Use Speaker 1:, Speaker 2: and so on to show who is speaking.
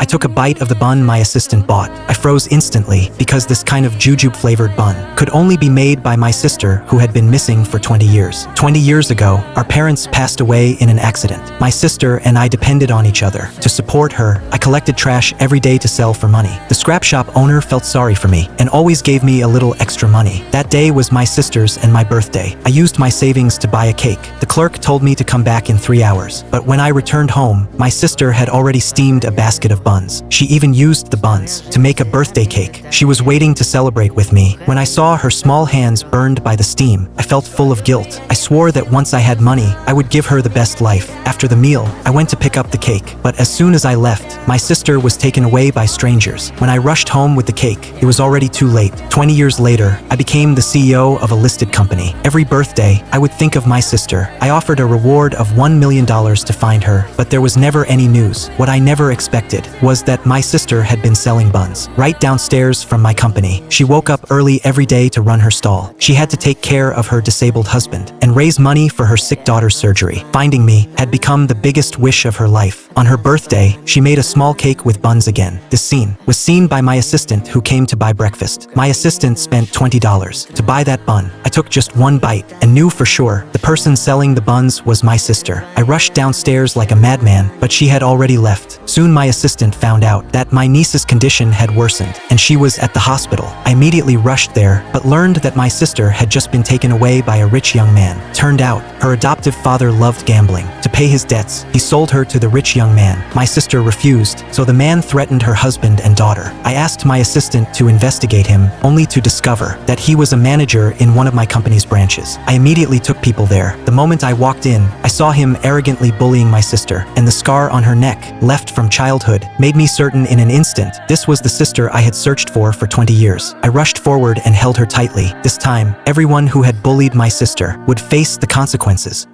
Speaker 1: I took a bite of the bun my assistant bought. I froze instantly because this kind of jujube-flavored bun could only be made by my sister who had been missing for 20 years. 20 years ago, our parents passed away in an accident. My sister and I depended on each other. To support her, I collected trash every day to sell for money. The scrap shop owner felt sorry for me and always gave me a little extra money. That day was my sister's and my birthday. I used my savings to buy a cake. The clerk told me to come back in 3 hours, but when I returned home, my sister had already steamed a basket of buns. She even used the buns to make a birthday cake. She was waiting to celebrate with me. When I saw her small hands burned by the steam, I felt full of guilt. I swore that once I had money, I would give her the best life. After the meal, I went to pick up the cake, but as soon as I left, my sister was taken away by strangers. When I rushed home with the cake, it was already too late. 20 years later, I became the CEO of a listed company. Every birthday, I would think of my sister. I offered a reward of $1 million to find her, but there was never any news. What I never expected was that my sister had been selling buns right downstairs from my company. She woke up early every day to run her stall. She had to take care of her disabled husband and raise money for her sick daughter's surgery. Finding me had become the biggest wish of her life. On her birthday, she made a small cake with buns again. This scene was seen by my assistant who came to buy breakfast. My assistant spent $20 to buy that bun. I took just one bite and knew for sure the person selling the buns was my sister. I rushed downstairs like a madman, but she had already left. Soon my assistant found out that my niece's condition had worsened and she was at the hospital. I immediately rushed there, but learned that my sister had just been taken away by a rich young man. Turned out, her adoptive father loved gambling. To pay his debts, he sold her to the rich young man. My sister refused, so the man threatened her husband and daughter. I asked my assistant to investigate him, only to discover that he was a manager in one of my company's branches. I immediately took people there. The moment I walked in, I saw him arrogantly bullying my sister, and the scar on her neck, left from childhood, made me certain in an instant this was the sister I had searched for 20 years. I rushed forward and held her tightly. This time, everyone who had bullied my sister would face the consequences.